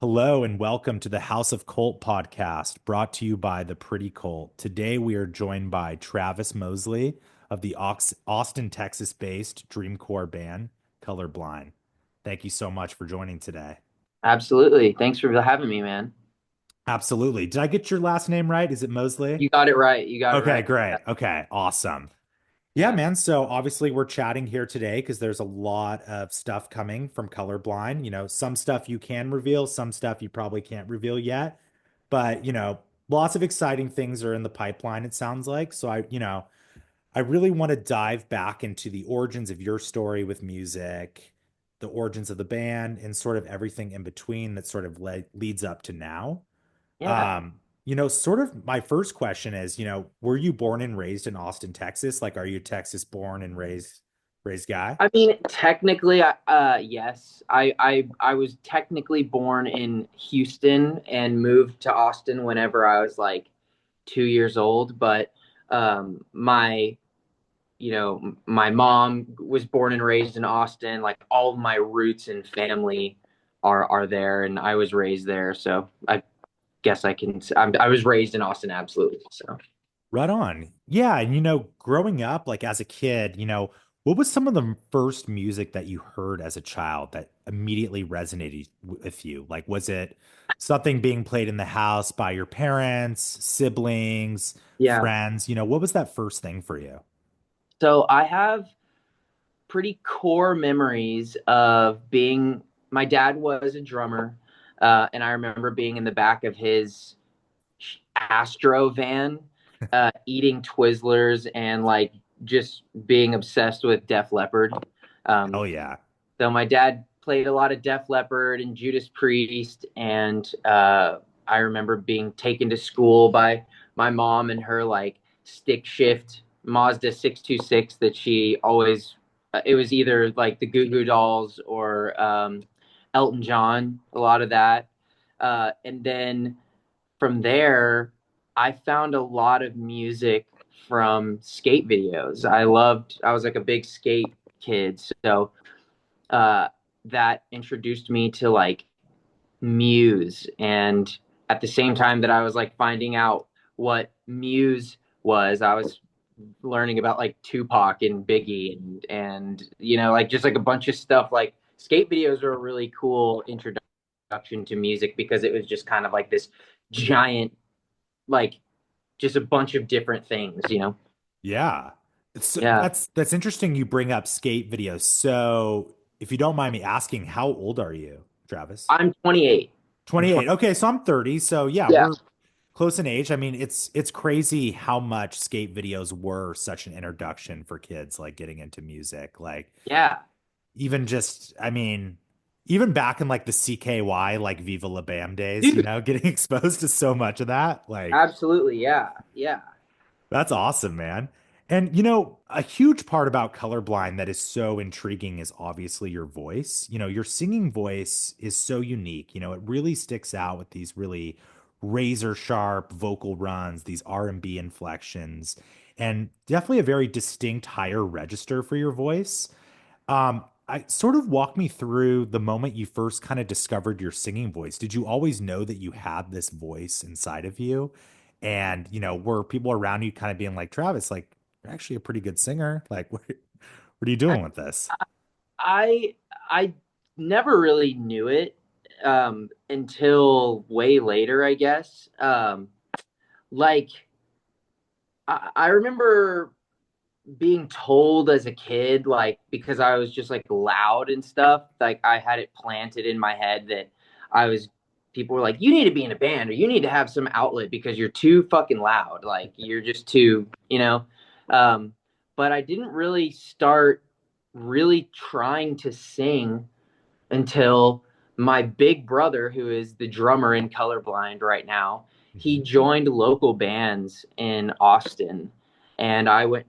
Hello and welcome to the House of Cult podcast brought to you by the Pretty Cult. Today we are joined by Travis Moseley of the Austin, Texas based dreamcore band Colorblind. Thank you so much for joining today. Absolutely. Thanks for having me, man. Absolutely. Did I get your last name right? Is it Mosley? You got it right. You got it Okay, right. great. Okay, awesome. Yeah, Yeah. man. So obviously we're chatting here today because there's a lot of stuff coming from Colorblind. Some stuff you can reveal, some stuff you probably can't reveal yet. But, lots of exciting things are in the pipeline, it sounds like. So I really want to dive back into the origins of your story with music, the origins of the band, and sort of everything in between that sort of leads up to now. Yeah. Sort of my first question is, were you born and raised in Austin, Texas? Like, are you Texas born and raised guy? I mean, technically, yes. I was technically born in Houston and moved to Austin whenever I was like 2 years old. But my, my mom was born and raised in Austin. Like all of my roots and family are there, and I was raised there. So I guess I was raised in Austin, absolutely. So. Right on. Yeah, and growing up, like as a kid, what was some of the first music that you heard as a child that immediately resonated with you? Like, was it something being played in the house by your parents, siblings, Yeah. friends? What was that first thing for you? So I have pretty core memories of being, my dad was a drummer, and I remember being in the back of his Astro van, eating Twizzlers and like just being obsessed with Def Leppard. Um, Oh yeah. so my dad played a lot of Def Leppard and Judas Priest, and I remember being taken to school by my mom and her like stick shift Mazda 626 that she always. It was either like the Goo Goo Dolls or Elton John, a lot of that, and then from there, I found a lot of music from skate videos. I was like a big skate kid, so uh, that introduced me to like Muse. And at the same time that I was like finding out what Muse was, I was learning about like Tupac and Biggie and like just like a bunch of stuff. Like skate videos were a really cool introduction to music because it was just kind of like this giant, like just a bunch of different things. Yeah. Yeah. That's interesting you bring up skate videos. So, if you don't mind me asking, how old are you, Travis? I'm 28. I'm 28. 20. Okay, so I'm 30. So yeah, Yeah. we're close in age. I mean, it's crazy how much skate videos were such an introduction for kids like getting into music. Like Yeah. even just, I mean, even back in like the CKY, like Viva La Bam days, Dude, getting exposed to so much of that. Like absolutely. Yeah. Yeah. that's awesome, man. And a huge part about colorblind that is so intriguing is obviously your voice. Your singing voice is so unique. It really sticks out with these really razor sharp vocal runs, these R&B inflections, and definitely a very distinct higher register for your voice. I sort of walk me through the moment you first kind of discovered your singing voice. Did you always know that you had this voice inside of you? And, were people around you kind of being like, Travis, like, you're actually a pretty good singer. Like, what are you doing with this? I I never really knew it until way later, I guess. Like I remember being told as a kid, like because I was just like loud and stuff, like I had it planted in my head that I was. People were like, "You need to be in a band, or you need to have some outlet because you're too fucking loud. Like you're just too." Um, but I didn't really start really trying to sing until my big brother, who is the drummer in Colorblind right now, he Mhm. joined local bands in Austin, and I would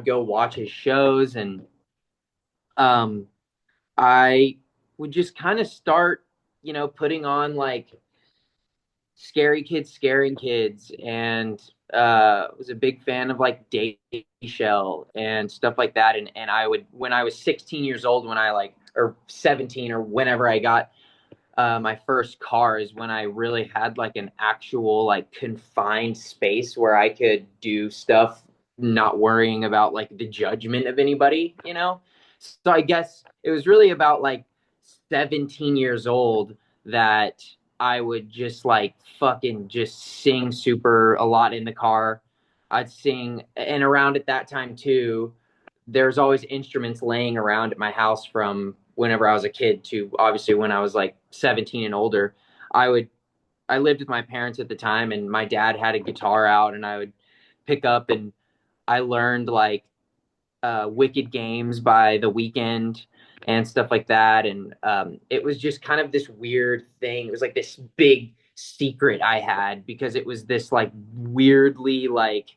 go watch his shows, and um, I would just kind of start, putting on like Scary Kids Scaring Kids, and was a big fan of like Day Shell and stuff like that. And I would, when I was 16 years old, when I like, or 17 or whenever I got my first car is when I really had like an actual like confined space where I could do stuff, not worrying about like the judgment of anybody, you know? So I guess it was really about like 17 years old that I would just like fucking just sing super a lot in the car. I'd sing, and around at that time too, there's always instruments laying around at my house from whenever I was a kid to obviously when I was like 17 and older. I would I lived with my parents at the time, and my dad had a guitar out, and I would pick up, and I learned like Wicked Games by The Weekend and stuff like that. And it was just kind of this weird thing. It was like this big secret I had because it was this like weirdly like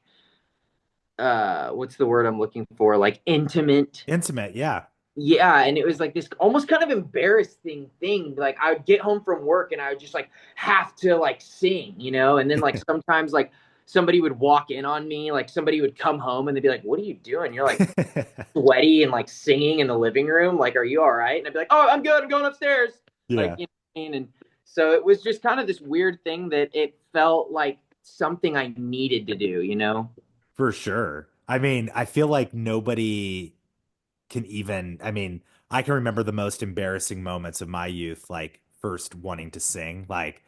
what's the word I'm looking for? Like intimate. Intimate, yeah. Yeah, and it was like this almost kind of embarrassing thing. Like I would get home from work and I would just like have to like sing, you know? And then like sometimes like somebody would walk in on me, like somebody would come home and they'd be like, "What are you doing? You're like sweaty and like singing in the living room. Like, are you all right?" And I'd be like, "Oh, I'm good. I'm going upstairs." Like, Yeah, you know what I mean? And so it was just kind of this weird thing that it felt like something I needed to do, you know? for sure. I mean, I feel like nobody can even, I mean, I can remember the most embarrassing moments of my youth, like first wanting to sing, like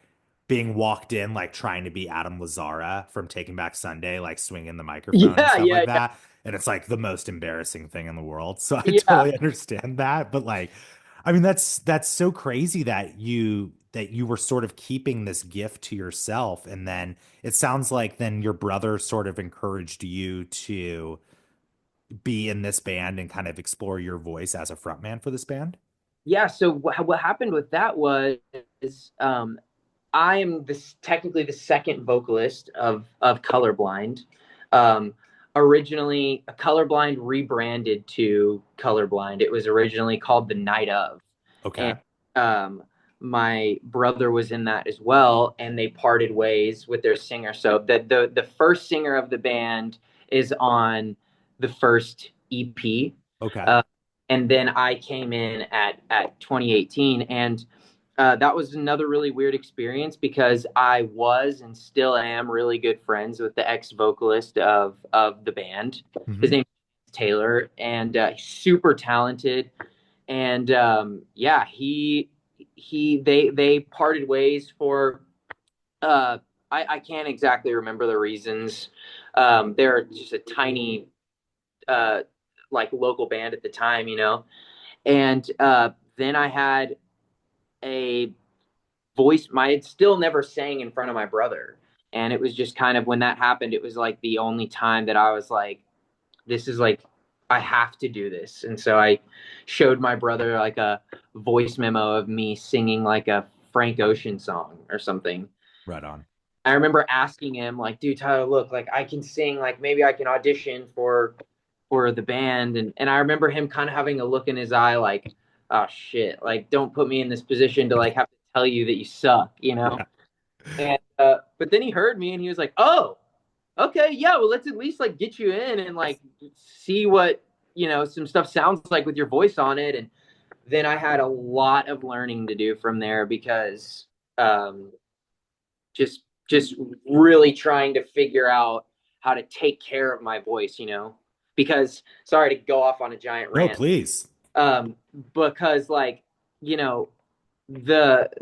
being walked in, like trying to be Adam Lazzara from Taking Back Sunday, like swinging the microphone and Yeah, stuff yeah, like yeah. that. And it's like the most embarrassing thing in the world. So I Yeah. totally understand that. But like, I mean, that's so crazy that you were sort of keeping this gift to yourself. And then it sounds like then your brother sort of encouraged you to be in this band and kind of explore your voice as a frontman for this band? Yeah, so what happened with that was I am this technically the second vocalist of Colorblind. Um, Originally, Colorblind rebranded to Colorblind. It was originally called The Night Of, and Okay. um, my brother was in that as well, and they parted ways with their singer. So the first singer of the band is on the first EP, Okay. uh, and then I came in at 2018, and that was another really weird experience because I was and still am really good friends with the ex vocalist of the band. His Hmm. name is Taylor, and super talented. And yeah, they parted ways for uh, I can't exactly remember the reasons. They're just a tiny uh, like local band at the time, you know. And then I had a voice. My had still never sang in front of my brother, and it was just kind of when that happened. It was like the only time that I was like, "This is like I have to do this." And so I showed my brother like a voice memo of me singing like a Frank Ocean song or something. Right on. I remember asking him like, "Dude, Tyler, look, like I can sing, like maybe I can audition for the band." And I remember him kind of having a look in his eye like, "Oh shit, like don't put me in this position to like have to tell you that you suck," you know? Yeah. And but then he heard me and he was like, "Oh, okay, yeah, well let's at least like get you in and like see what, you know, some stuff sounds like with your voice on it." And then I had a lot of learning to do from there because um just really trying to figure out how to take care of my voice, you know? Because sorry to go off on a giant No, rant. please. Um because like, you know,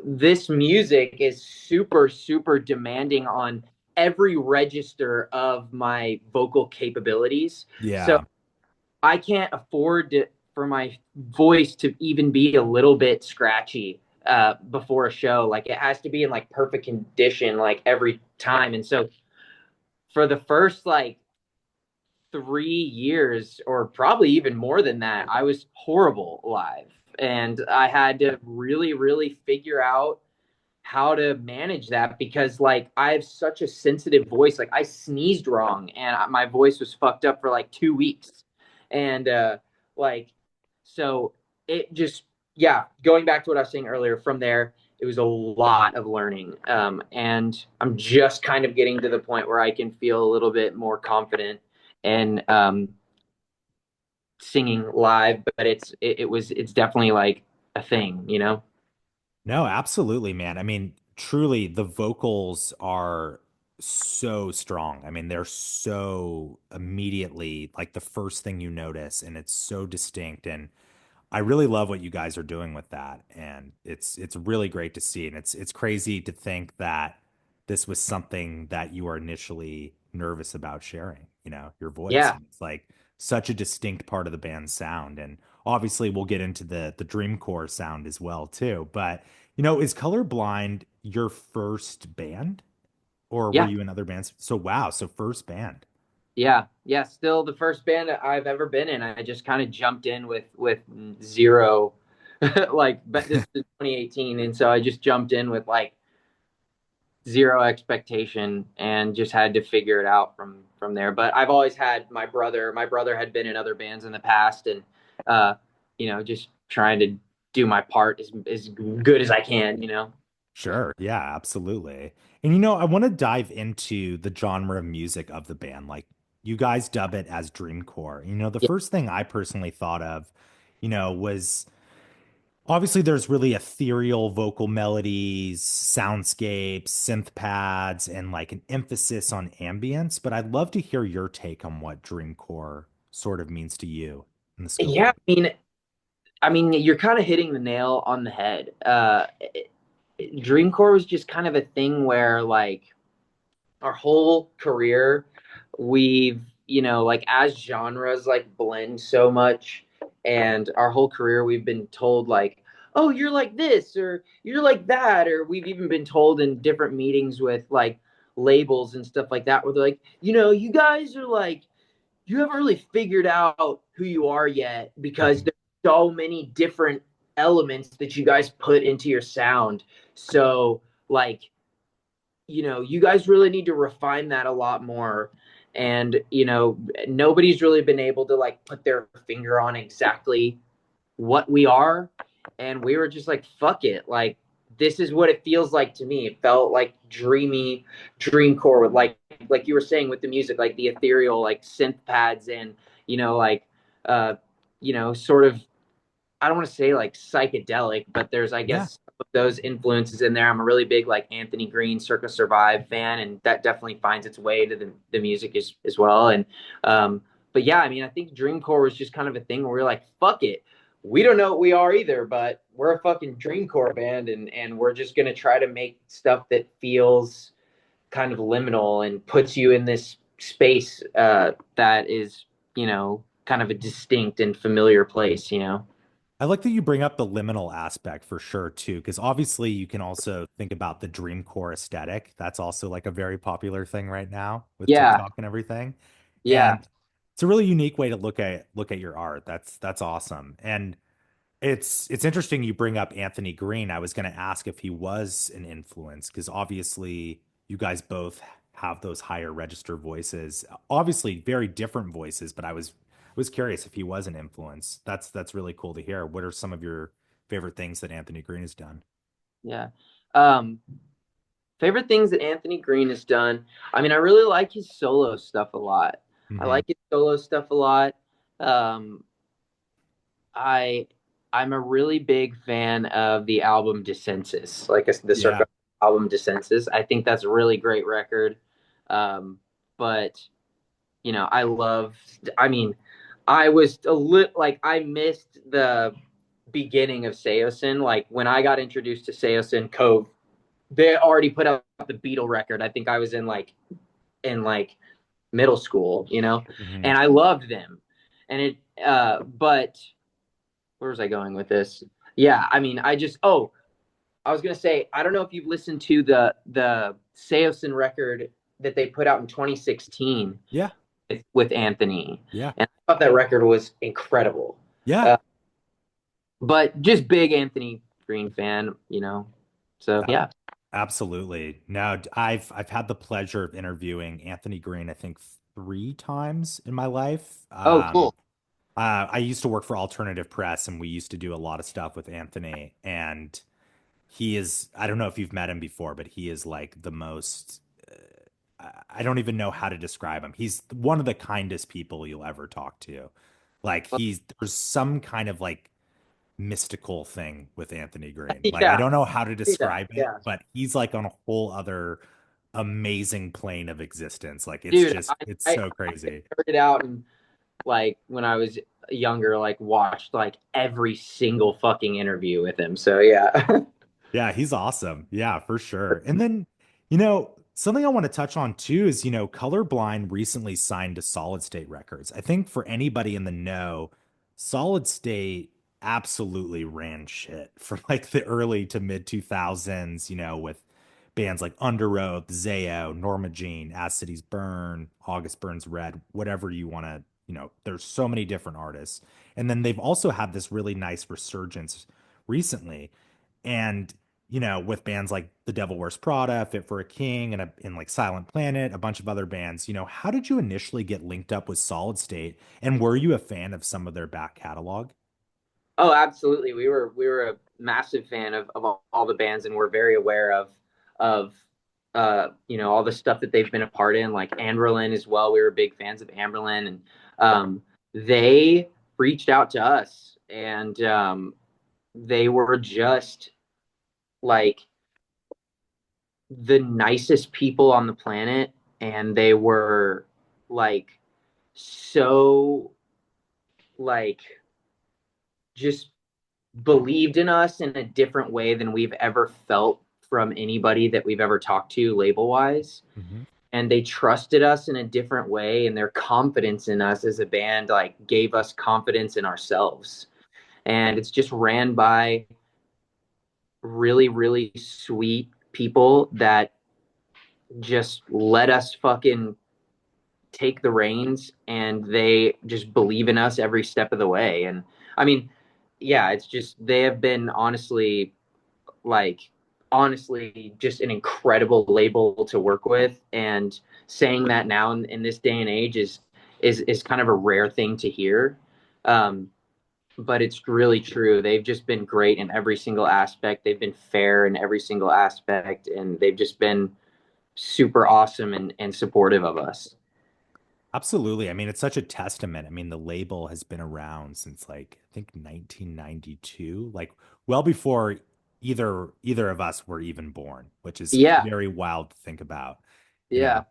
this music is super demanding on every register of my vocal capabilities. So Yeah. I can't afford to, for my voice to even be a little bit scratchy before a show. Like it has to be in like perfect condition like every time. And so for the first like 3 years or probably even more than that, I was horrible live. And I had to really figure out how to manage that because like I have such a sensitive voice. Like I sneezed wrong and my voice was fucked up for like 2 weeks. And like so it just yeah, going back to what I was saying earlier, from there it was a lot of learning. And I'm just kind of getting to the point where I can feel a little bit more confident and singing live, but it's definitely like a thing, you know? No, absolutely, man. I mean, truly, the vocals are so strong. I mean, they're so immediately like the first thing you notice, and it's so distinct. And I really love what you guys are doing with that, and it's really great to see. And it's crazy to think that this was something that you were initially nervous about sharing, your voice. Yeah, And it's like such a distinct part of the band's sound. And obviously we'll get into the dreamcore sound as well too. But is Colorblind your first band or were yeah, you in other bands? So wow, so first band. yeah. Still the first band that I've ever been in. I just kind of jumped in with zero, like, but this is 2018, and so I just jumped in with like zero expectation and just had to figure it out from there. But I've always had my brother. My brother had been in other bands in the past, and uh, just trying to do my part as good as I can. Sure. Yeah, absolutely. And I want to dive into the genre of music of the band. Like you guys dub it as dreamcore. The Yeah, first thing I personally thought of, was obviously there's really ethereal vocal melodies, soundscapes, synth pads, and like an emphasis on ambience. But I'd love to hear your take on what dreamcore sort of means to you in the scope of yeah. it. I mean, you're kind of hitting the nail on the head. Dreamcore was just kind of a thing where like our whole career we've like as genres like blend so much, and our whole career we've been told like, oh, you're like this or you're like that, or we've even been told in different meetings with like labels and stuff like that where they're like, you guys are like, you haven't really figured out who you are yet because Mhm. there's so many different elements that you guys put into your sound. So like, you guys really need to refine that a lot more. And, nobody's really been able to like put their finger on exactly what we are. And we were just like, fuck it. Like, this is what it feels like to me. It felt like dreamy, dreamcore with like you were saying with the music, like the ethereal, like synth pads and, like, uh, sort of, I don't want to say like psychedelic, but there's, I Yeah. guess, some of those influences in there. I'm a really big like Anthony Green Circa Survive fan, and that definitely finds its way to the music as well. And but yeah, I mean, I think dreamcore was just kind of a thing where we're like, fuck it, we don't know what we are either, but we're a fucking dreamcore band, and we're just gonna try to make stuff that feels kind of liminal and puts you in this space that is, kind of a distinct and familiar place. I like that you bring up the liminal aspect for sure too, because obviously you can also think about the dreamcore aesthetic. That's also like a very popular thing right now with Yeah, TikTok and everything. yeah. And it's a really unique way to look at your art. That's awesome. And it's interesting you bring up Anthony Green. I was going to ask if he was an influence because obviously you guys both have those higher register voices. Obviously very different voices, but I was curious if he was an influence. That's really cool to hear. What are some of your favorite things that Anthony Green has done? Yeah. Um, Favorite things that Anthony Green has done. I mean, I really like his solo stuff a lot. I Hmm. like his solo stuff a lot. Um, I I'm a really big fan of the album Dissensus, like the Yeah. Circa album Dissensus. I think that's a really great record. But I love. I mean, I was a little like I missed the beginning of Seosin. Like when I got introduced to Seosin Cove, they already put out the Beatle record. I think I was in middle school, Hmm. and I loved them. And but where was I going with this? Yeah, I mean, I was gonna say, I don't know if you've listened to the Seosin record that they put out in 2016 Yeah. with Anthony, Yeah. and I thought that record was incredible. Yeah. Uh, but just big Anthony Green fan. So A- yeah. Absolutely. Now, I've had the pleasure of interviewing Anthony Green, I think 3 times in my life. Oh, cool. I used to work for Alternative Press, and we used to do a lot of stuff with Anthony. And he is, I don't know if you've met him before, but he is like the most, I don't even know how to describe him. He's one of the kindest people you'll ever talk to. Like there's some kind of like mystical thing with Anthony Green. Like I Yeah, don't know how to see that. describe it, Yeah, but he's like on a whole other amazing plane of existence. Like it's dude, just it's I so crazy. started out and like when I was younger, like watched like every single fucking interview with him. So yeah. Yeah, he's awesome. Yeah, for sure. And then, something I want to touch on too is, Colorblind recently signed to Solid State Records. I think for anybody in the know, Solid State absolutely ran shit from like the early to mid 2000s, with bands like Underoath, Zayo, Norma Jean, As Cities Burn, August Burns Red, whatever you want to, there's so many different artists. And then they've also had this really nice resurgence recently. And with bands like The Devil Wears Prada, Fit for a King, and like Silent Planet, a bunch of other bands, how did you initially get linked up with Solid State? And were you a fan of some of their back catalog? Oh, absolutely. We were a massive fan of all the bands, and we're very aware of all the stuff that they've been a part in, like Amberlin as well. We were big fans of Amberlin, and they reached out to us, and they were just like the nicest people on the planet, and they were like so like just believed in us in a different way than we've ever felt from anybody that we've ever talked to label wise. Hmm. And they trusted us in a different way, and their confidence in us as a band like gave us confidence in ourselves. And it's just ran by really, really sweet people that just let us fucking take the reins, and they just believe in us every step of the way. And I mean, yeah, it's just they have been like honestly just an incredible label to work with, and saying that now in this day and age is kind of a rare thing to hear. um but it's really true. They've just been great in every single aspect. They've been fair in every single aspect, and they've just been super awesome and supportive of us. Absolutely. I mean, it's such a testament. I mean, the label has been around since like I think 1992, like well before either of us were even born, which is Yeah, very wild to think about, you know. yeah,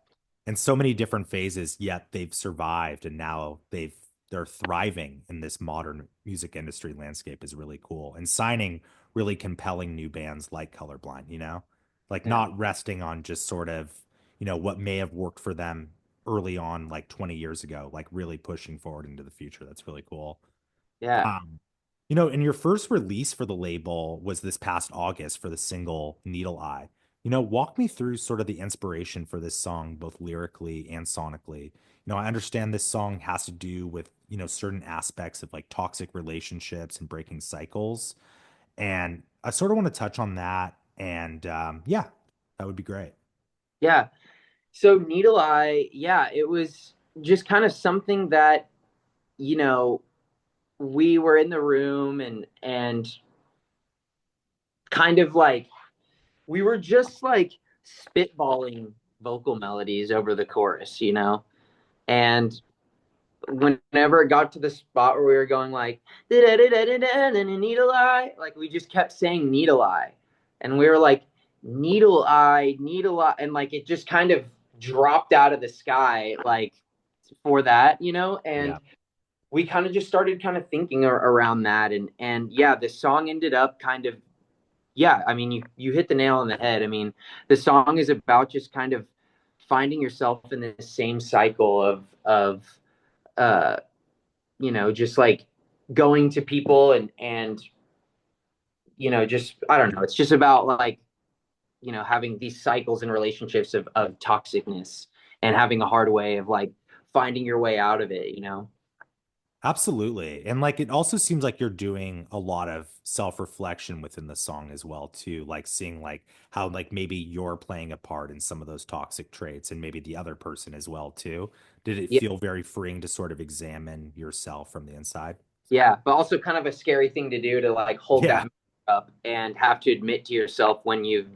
And so many different phases, yet they've survived and now they're thriving in this modern music industry landscape is really cool. And signing really compelling new bands like Colorblind, like yeah, not resting on just sort of, what may have worked for them early on, like 20 years ago, like really pushing forward into the future. That's really cool. yeah. Um, and your first release for the label was this past August for the single Needle Eye. Walk me through sort of the inspiration for this song, both lyrically and sonically. I understand this song has to do with, certain aspects of like toxic relationships and breaking cycles. And I sort of want to touch on that. And yeah, that would be great. Yeah. So Needle Eye, yeah, it was just kind of something that, you know, we were in the room, and kind of like we were just like spitballing vocal melodies over the chorus. And whenever it got to the spot where we were going like needle eye, like we just kept saying needle eye, and we were like needle eye, and like it just kind of dropped out of the sky like for that. Yeah. And we kind of just started kind of thinking around that, and yeah, the song ended up kind of, yeah, I mean, you hit the nail on the head. I mean, the song is about just kind of finding yourself in the same cycle of uh just like going to people, and just I don't know, it's just about like having these cycles in relationships of toxicness, and having a hard way of like finding your way out of it. Absolutely. And like it also seems like you're doing a lot of self-reflection within the song as well too, like seeing like how like maybe you're playing a part in some of those toxic traits and maybe the other person as well too. Did it Yeah, feel very freeing to sort of examine yourself from the inside? yeah, but also kind of a scary thing to do, to like hold Yeah. that up and have to admit to yourself when you've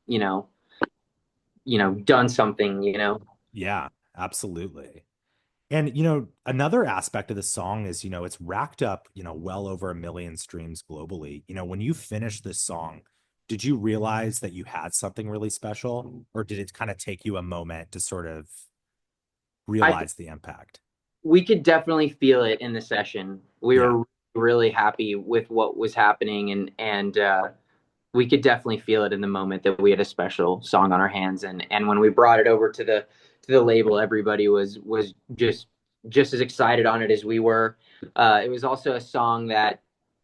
you know done something. Yeah, absolutely. And another aspect of the song is, it's racked up, well over 1 million streams globally. When you finished this song, did you realize that you had something really special, or did it kind of take you a moment to sort of I think realize the impact? we could definitely feel it in the session. We Yeah. were really happy with what was happening, and we could definitely feel it in the moment that we had a special song on our hands. And when we brought it over to the label, everybody was just as excited on it as we were. It was also a song that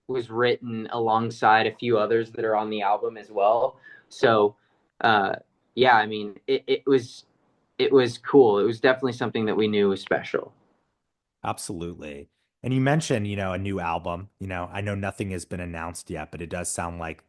was written alongside a few others that are on the album as well. So uh, yeah, I mean, it was cool. It was definitely something that we knew was special. Absolutely. And you mentioned, a new album. I know nothing has been announced yet, but it does sound like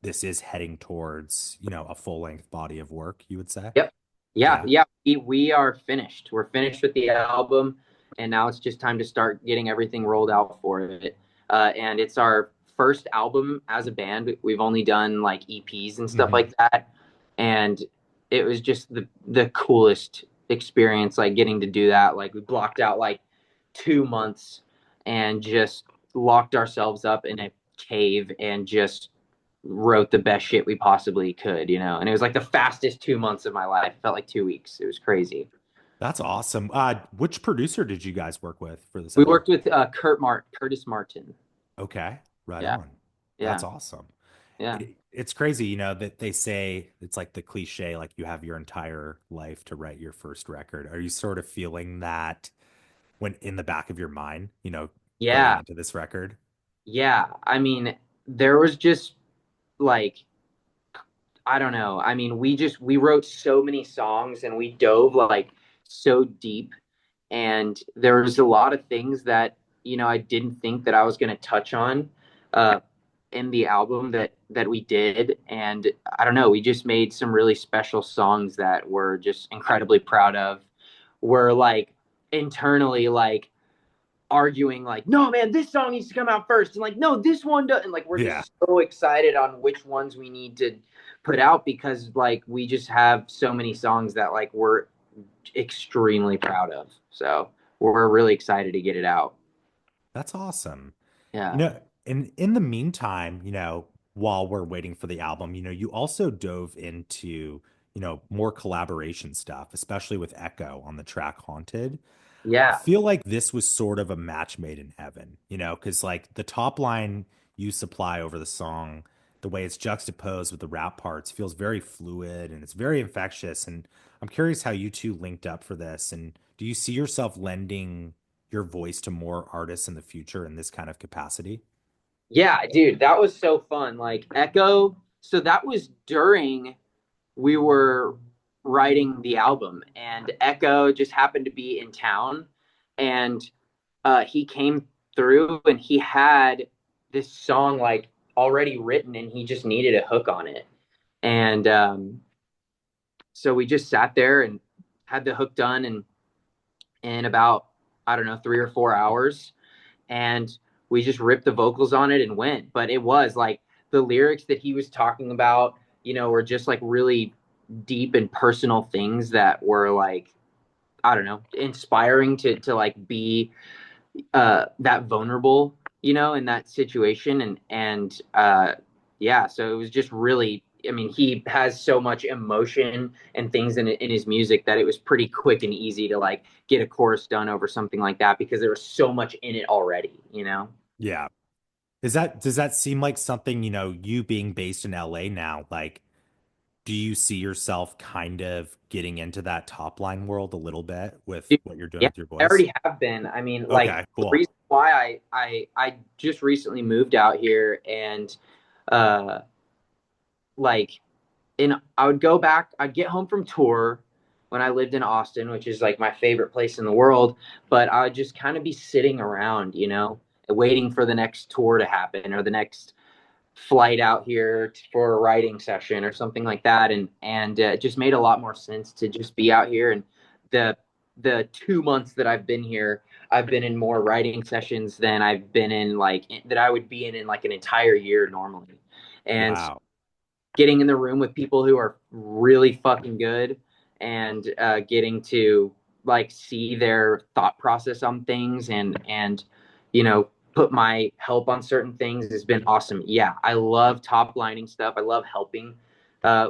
this is heading towards, a full-length body of work, you would say? Yep. Yeah, Yeah. yeah. We are finished. We're finished with the album, and now it's just time to start getting everything rolled out for it. And it's our first album as a band. We've only done like EPs and stuff Hmm. like that, and it was just the coolest experience. Like getting to do that. Like we blocked out like 2 months and just locked ourselves up in a cave and just wrote the best shit we possibly could, you know. And it was like the fastest 2 months of my life. It felt like 2 weeks. It was crazy. That's awesome. Which producer did you guys work with for this We album? worked with Curtis Martin. Okay, right Yeah, on. That's yeah, awesome. yeah, It's crazy, that they say it's like the cliche, like you have your entire life to write your first record. Are you sort of feeling that when in the back of your mind, going yeah, into this record? yeah. I mean, there was just like I don't know. I mean, we wrote so many songs and we dove like so deep, and there was a lot of things that I didn't think that I was going to touch on uh, in the album that we did. And I don't know, we just made some really special songs that we're just incredibly proud of. We're like internally like arguing like, no man, this song needs to come out first, and like, no, this one does, and like we're Yeah. just so excited on which ones we need to put out because like we just have so many songs that like we're extremely proud of. So we're really excited to get it out. That's awesome. Yeah. In the meantime, while we're waiting for the album, you also dove into, more collaboration stuff, especially with Echo on the track Haunted. I Yeah. feel like this was sort of a match made in heaven, because like the top line you supply over the song, the way it's juxtaposed with the rap parts feels very fluid and it's very infectious. And I'm curious how you two linked up for this. And do you see yourself lending your voice to more artists in the future in this kind of capacity? Yeah, dude, that was so fun. Like Echo, so that was during we were writing the album, and Echo just happened to be in town, and he came through and he had this song like already written, and he just needed a hook on it. And so we just sat there and had the hook done in about, I don't know, 3 or 4 hours, and we just ripped the vocals on it and went. But it was like the lyrics that he was talking about, were just like really deep and personal things that were like, I don't know, inspiring to like be that vulnerable, in that situation. And yeah, so it was just really, I mean, he has so much emotion and things in his music that it was pretty quick and easy to like get a chorus done over something like that because there was so much in it already. Yeah. Does that seem like something, you being based in LA now, like, do you see yourself kind of getting into that top line world a little bit with Dude, what you're doing yeah, with your I voice? already have been. I mean, like Okay, the cool. reason why I just recently moved out here, and uh like and I would go back, I'd get home from tour when I lived in Austin, which is like my favorite place in the world, but I would just kind of be sitting around, waiting for the next tour to happen or the next flight out here for a writing session or something like that, and it just made a lot more sense to just be out here. And the the 2 months that I've been here, I've been in more writing sessions than I've been in like that I would be in like an entire year normally. And Wow. getting in the room with people who are really fucking good, and getting to like see their thought process on things and put my help on certain things has been awesome. Yeah, I love top lining stuff. I love helping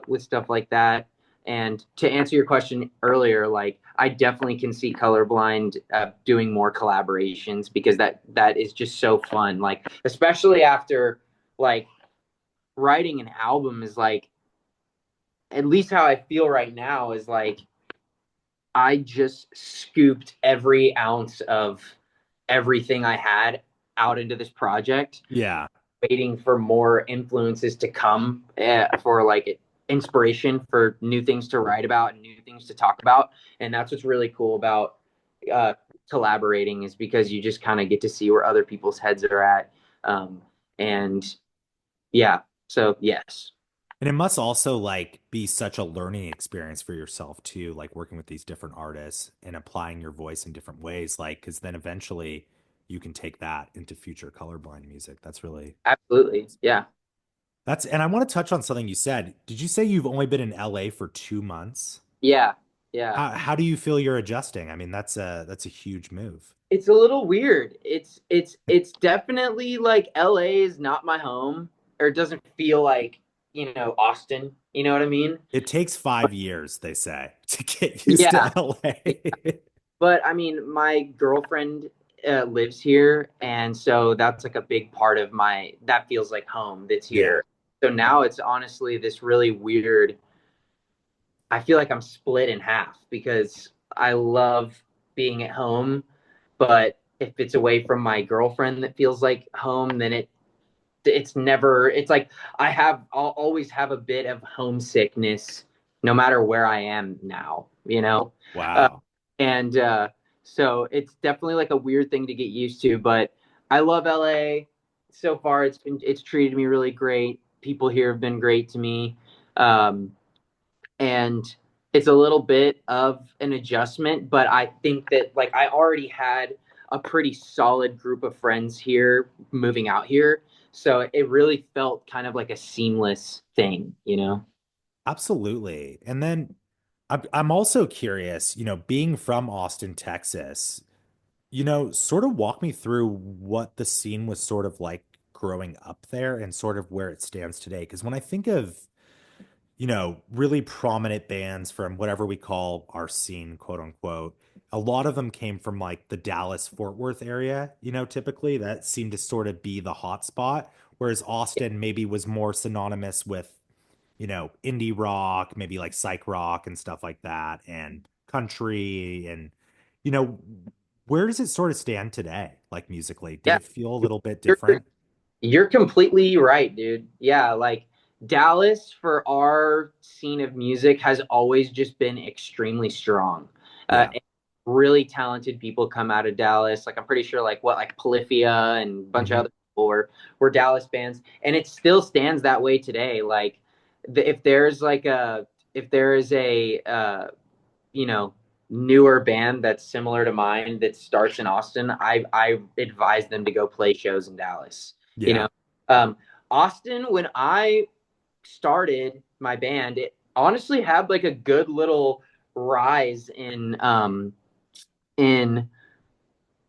with stuff like that. And to answer your question earlier, like I definitely can see Colorblind doing more collaborations because that is just so fun. Like especially after like writing an album is like at least how I feel right now is like I just scooped every ounce of everything I had out into this project, Yeah. waiting for more influences to come for like inspiration for new things to write about and new things to talk about. And that's what's really cool about uh, collaborating is because you just kind of get to see where other people's heads are at. And yeah, so yes. And it must also like be such a learning experience for yourself too, like working with these different artists and applying your voice in different ways, like because then eventually you can take that into future colorblind music. That's really Absolutely. Yeah. that's and I want to touch on something you said. Did you say you've only been in LA for 2 months? Yeah. Yeah. How do you feel you're adjusting? I mean, that's a huge move. It's a little weird. It's definitely like LA is not my home, or it doesn't feel like, Austin. You know what I mean? It takes 5 years, they say, to get used Yeah. to LA. But I mean, my girlfriend lives here, and so that's like a big part of my that feels like home that's Yeah. here. So now it's honestly this really weird. I feel like I'm split in half because I love being at home, but if it's away from my girlfriend that feels like home, then it's never it's like I'll always have a bit of homesickness no matter where I am now. Uh, Wow. and so it's definitely like a weird thing to get used to, but I love LA so far. It's treated me really great. People here have been great to me. Um, and it's a little bit of an adjustment, but I think that like I already had a pretty solid group of friends here moving out here, so it really felt kind of like a seamless thing. Absolutely. And then I'm also curious, being from Austin, Texas, sort of walk me through what the scene was sort of like growing up there and sort of where it stands today. Because when I think of, really prominent bands from whatever we call our scene, quote unquote, a lot of them came from like the Dallas Fort Worth area, typically that seemed to sort of be the hot spot, whereas Austin maybe was more synonymous with indie rock, maybe like psych rock and stuff like that, and country. And, you know, where does it sort of stand today, like musically? Did Yeah, it feel a little bit you're, different? you're completely right, dude. Yeah, like Dallas for our scene of music has always just been extremely strong. Yeah. And really talented people come out of Dallas. Like I'm pretty sure like Polyphia and a bunch of Hmm. other people were Dallas bands, and it still stands that way today. Like if there's like a if there is a you know newer band that's similar to mine that starts in Austin, I advise them to go play shows in Dallas. You Yeah. know, um, Austin when I started my band, it honestly had like a good little rise in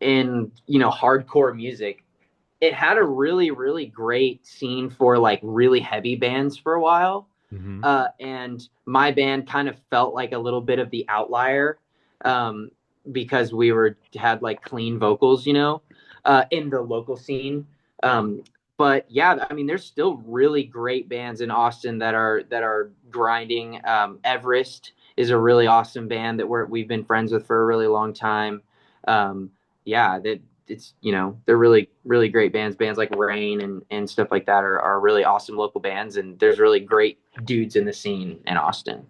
hardcore music. It had a really really great scene for like really heavy bands for a while, Hmm. and my band kind of felt like a little bit of the outlier, um, because we had like clean vocals, in the local scene. Um, but yeah, I mean, there's still really great bands in Austin that are grinding. Everest is a really awesome band that we've been friends with for a really long time. Yeah, that they're really really great bands like Rain and stuff like that are really awesome local bands, and there's really great dudes in the scene in Austin.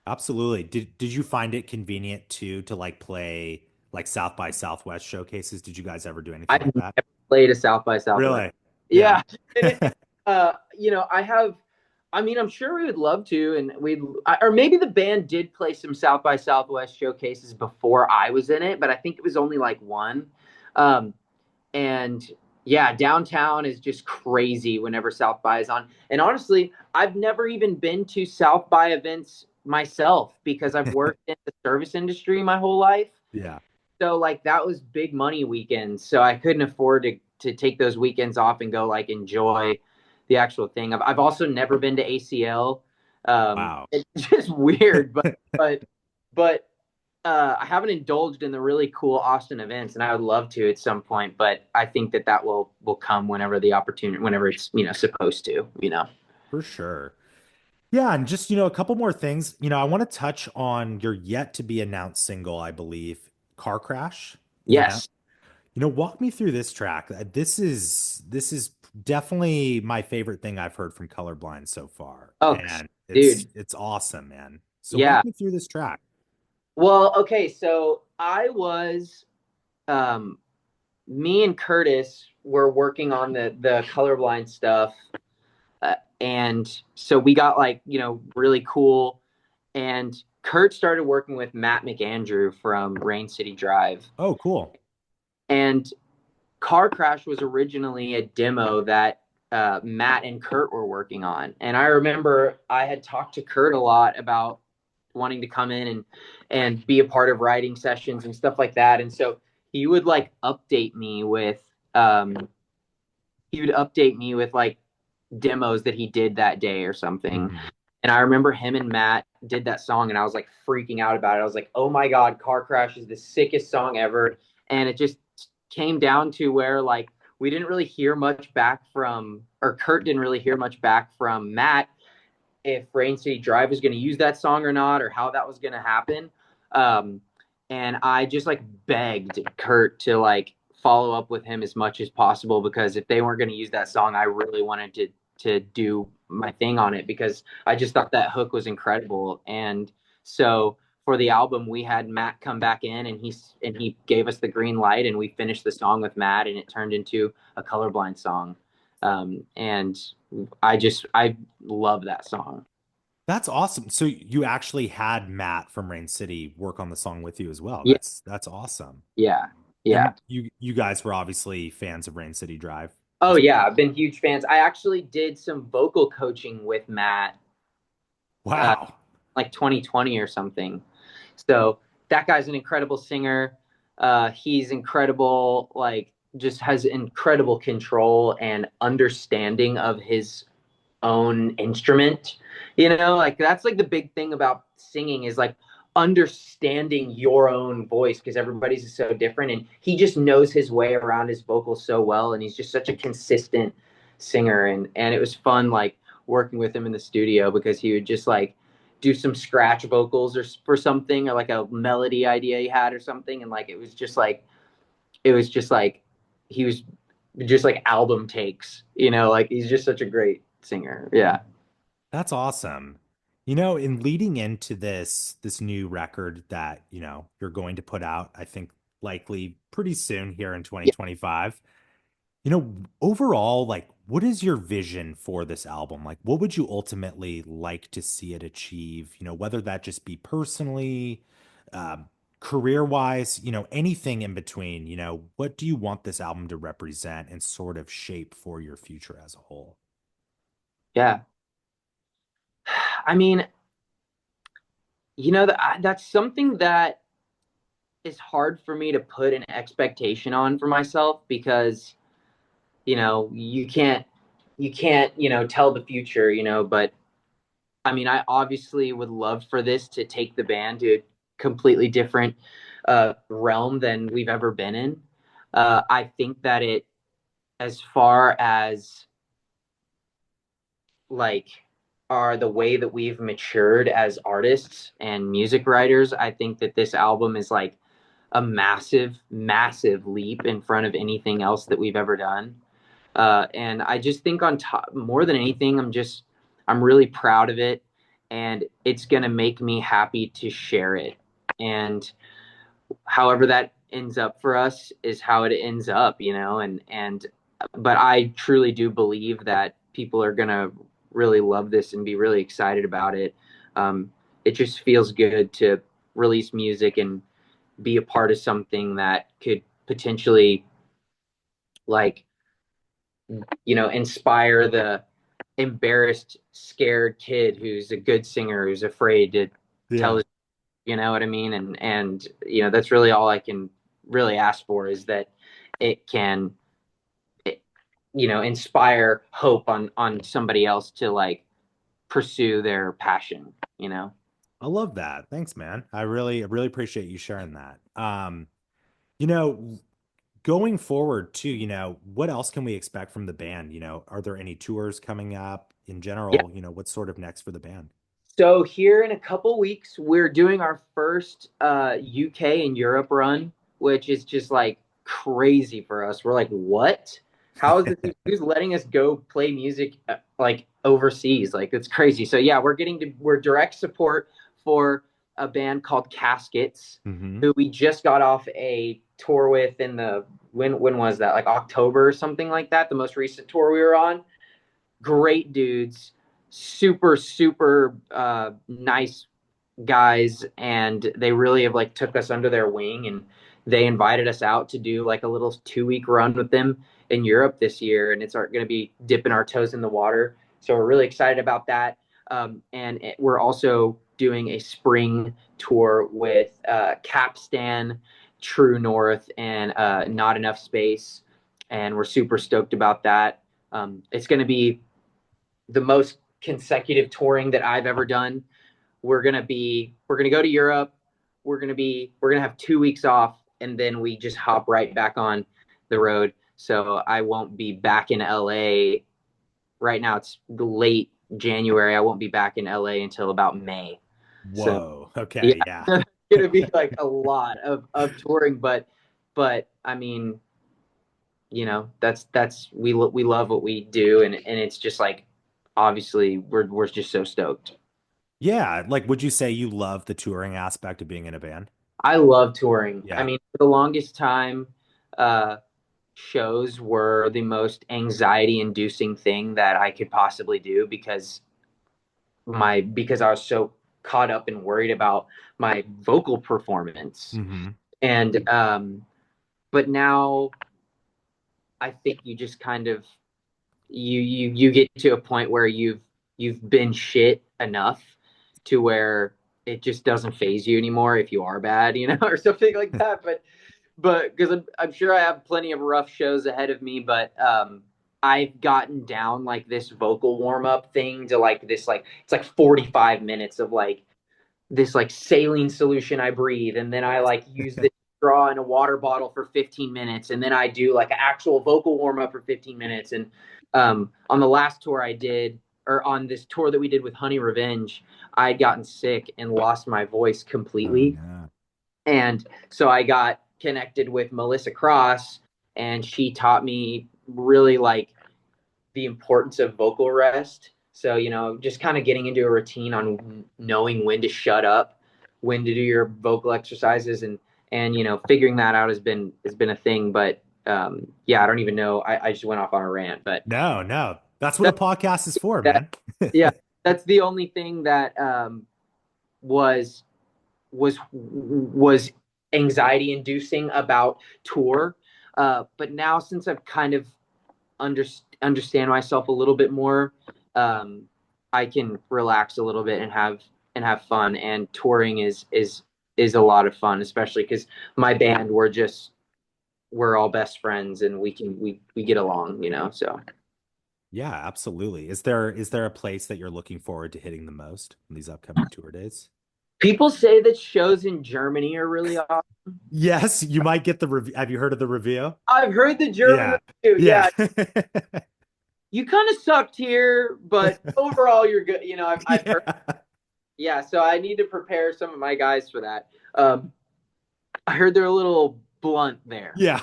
Absolutely. Did you find it convenient too to like play like South by Southwest showcases? Did you guys ever do anything I've like that? never played a South by Southwest. Really? Yeah. Yeah, and I have. I mean, I'm sure we would love to, and or maybe the band did play some South by Southwest showcases before I was in it, but I think it was only like one. Um, and Yeah, downtown is just crazy whenever South by is on. And honestly, I've never even been to South by events myself because I've worked in the service industry my whole life. Yeah. So like that was big money weekends. So I couldn't afford to take those weekends off and go like enjoy the actual thing. I've also never been to ACL. Wow. It's just weird, but I haven't indulged in the really cool Austin events, and I would love to at some point. But I think that that will come whenever the opportunity, whenever it's supposed to. For sure. Yeah, and just, a couple more things. I want to touch on your yet to be announced single, I believe, Car Crash. Yes. Walk me through this track. This is definitely my favorite thing I've heard from Colorblind so far. Oh, And it's dude. it's awesome, man. So Yeah. walk me through this track. Well, okay. So I was, um, me and Curtis were working on the colorblind stuff, and so we got like really cool. And Kurt started working with Matt McAndrew from Rain City Drive, Oh, cool. and Car Crash was originally a demo that Matt and Kurt were working on. And I remember I had talked to Kurt a lot about wanting to come in and be a part of writing sessions and stuff like that. And so he would like update me with um, like demos that he did that day or something. Mhm. And I remember him and Matt did that song, and I was like freaking out about it. I was like, "Oh my god, Car Crash is the sickest song ever!" And it just came down to where like we didn't really hear much back from, or Kurt didn't really hear much back from Matt if Rain City Drive was going to use that song or not, or how that was going to happen. Um, and I just like begged Kurt to like follow up with him as much as possible because if they weren't going to use that song, I really wanted to do my thing on it because I just thought that hook was incredible. And so for the album, we had Matt come back in and he gave us the green light and we finished the song with Matt and it turned into a colorblind song. And I love that song. That's awesome. So you actually had Matt from Rain City work on the song with you as well. Yeah, That's awesome. yeah, yeah. And you guys were obviously fans of Rain City Drive Oh as yeah, I've been huge fans. I actually did some vocal coaching with Matt, uh, well. Wow. like 2020 or something. So that guy's an incredible singer. He's incredible, like just has incredible control and understanding of his own instrument. Like that's like the big thing about singing is like understanding your own voice because everybody's so different and he just knows his way around his vocals so well and he's just such a consistent singer and it was fun like working with him in the studio because he would just like do some scratch vocals or for something or like a melody idea he had or something and like it was just like he was just like album takes, like he's just such a great singer. Yeah. That's awesome. In leading into this new record that, you're going to put out, I think likely pretty soon here in Yeah. 2025. Overall, like what is your vision for this album? Like what would you ultimately like to see it achieve? Whether that just be personally, um, career-wise, anything in between, what do you want this album to represent and sort of shape for your future as a whole? Yeah. I mean, that's something that is hard for me to put an expectation on for myself because, you can't, tell the future, but I mean, I obviously would love for this to take the band to a completely different realm than we've ever been in. I think that as far as like are the way that we've matured as artists and music writers, I think that this album is like a massive, massive leap in front of anything else that we've ever done. And I just think on top, more than anything, I'm really proud of it, and it's gonna make me happy to share it. And however that ends up for us is how it ends up, but I truly do believe that people are gonna really love this and be really excited about it. Um, it just feels good to release music and be a part of something that could potentially like inspire the embarrassed, scared kid who's a good singer who's afraid to tell Yeah. his, you know what I mean? And that's really all I can really ask for, is that it can, inspire hope on somebody else to like pursue their passion. I love that. Thanks, man. I really appreciate you sharing that. You know, going forward too, what else can we expect from the band? Are there any tours coming up in Yeah. general? What's sort of next for the band? So here in a couple weeks, we're doing our first UK and Europe run, which is just like crazy for us. We're like, what? How is this? Who's letting us go play music like overseas? Like it's crazy. So yeah, we're direct support for a band called Caskets, Hmm. who we just got off a tour with in the when was that? Like October or something like that. The most recent tour we were on. Great dudes, super super nice guys, and they really have like took us under their wing, and they invited us out to do like a little 2 week run with them in Europe this year, and it's going to be dipping our toes in the water. So we're really excited about that. We're also doing a spring tour with Capstan, True North, and Not Enough Space, and we're super stoked about that. It's going to be the most consecutive touring that I've ever done. We're gonna go to Europe. We're gonna have 2 weeks off, and then we just hop right back on the road. So I won't be back in LA right now. It's late January. I won't be back in LA until about May. So Whoa. yeah, Okay. Yeah. it's gonna be like a lot of touring, but I mean, that's we love what we do, and it's just like obviously we're just so stoked. Yeah. Like, would you say you love the touring aspect of being in a band? I love touring. I Yeah. mean, for the longest time, uh, shows were the most anxiety inducing thing that I could possibly do, because I was so caught up and worried about my vocal performance. Hmm. And but now I think you just kind of you get to a point where you've been shit enough to where it just doesn't phase you anymore if you are bad, or something like that. But because I'm sure I have plenty of rough shows ahead of me, but I've gotten down like this vocal warm up thing to like this, like it's like 45 minutes of like this like saline solution I breathe, and then I like use this straw in a water bottle for 15 minutes, and then I do like an actual vocal warm up for 15 minutes. And on the last tour I did, or on this tour that we did with Honey Revenge, I had gotten sick and lost my voice Oh, completely, no. and so I got connected with Melissa Cross, and she taught me really like the importance of vocal rest. So, just kind of getting into a routine on knowing when to shut up, when to do your vocal exercises, and figuring that out has been a thing. But yeah, I don't even know. I just went off on a rant, but No, no. That's what a that, podcast is for, that man. yeah, that's the only thing that was was anxiety inducing about tour. But now, since I've kind of under, understand myself a little bit more, um, I can relax a little bit and have fun. And touring is a lot of fun, especially because my band, we're all best friends, and we get along. So Yeah, absolutely. Is there a place that you're looking forward to hitting the most in these upcoming tour days? people say that shows in Germany are really awesome. Yes, you might get the review. Have you heard of the review? I've heard the German Yeah. review. Yeah. Yeah, you kind of sucked here, but overall you're good. I've heard. Yeah. Yeah, so I need to prepare some of my guys for that. I heard they're a little blunt there. Yeah.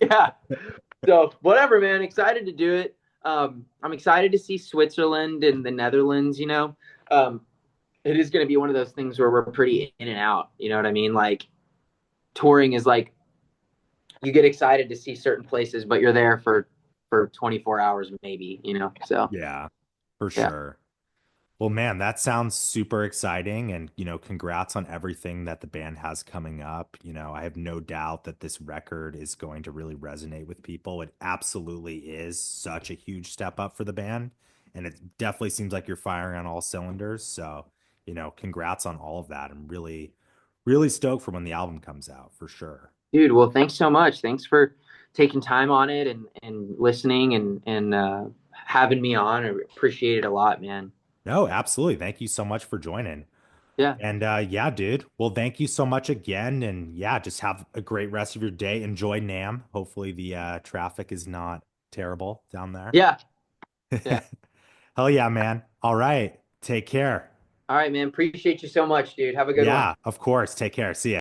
Yeah. So whatever, man. Excited to do it. I'm excited to see Switzerland and the Netherlands. It is going to be one of those things where we're pretty in and out. You know what I mean? Like touring is like you get excited to see certain places, but you're there for 24 hours maybe. So Yeah, for yeah. sure. Well, man, that sounds super exciting. And, congrats on everything that the band has coming up. I have no doubt that this record is going to really resonate with people. It absolutely is such a huge step up for the band. And it definitely seems like you're firing on all cylinders. So, congrats on all of that. I'm really, really stoked for when the album comes out for sure. Dude, well, thanks so much. Thanks for taking time on it and listening and having me on. I appreciate it a lot, man. No, absolutely. Thank you so much for joining. Yeah. And yeah, dude. Well, thank you so much again. And yeah, just have a great rest of your day. Enjoy Nam. Hopefully the traffic is not terrible down there. Yeah. Yeah. Hell yeah, man. All right. Take care. All right, man. Appreciate you so much, dude. Have a good one. Yeah, of course. Take care. See ya.